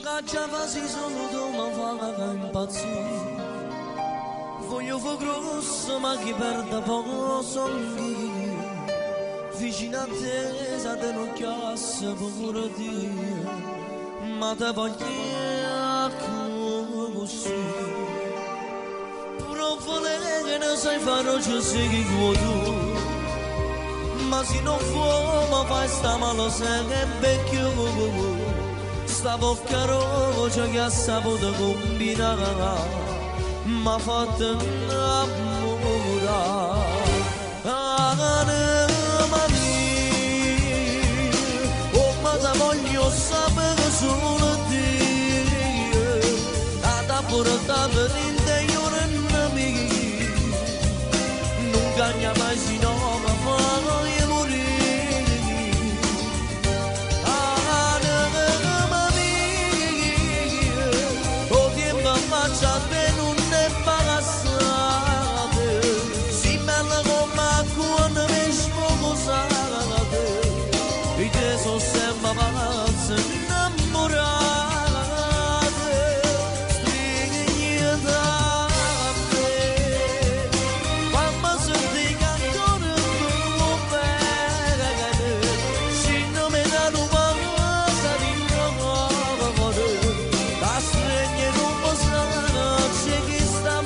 cacciava si solo ma fa impazzire. Voglio fu grosso ma chi perde poco songhi. Vicino a te sa te non chiassa pure Dio. Ma te voglio così. Pure volere che ne sai fare ci sei che tu. Ma se non fumo fai sta malo se che è vecchio. Sta bocca rocia che ha saputo combinare m'ha fatto innamorare. Anima mia, oh ma te voglio sapere solo Dio, ad apportare l'interiore nemico, non cagna mai si no ma fai morire. Anima mia, oh tempo faccia a te non ne passate, si bella come acqua ne mesmo cosate, e te sono sempre pazze innamorate, stringhi da te, mamma senti cantare come bene, se non mi danno pazza di nuovo, la stringi non posso c'è chi sta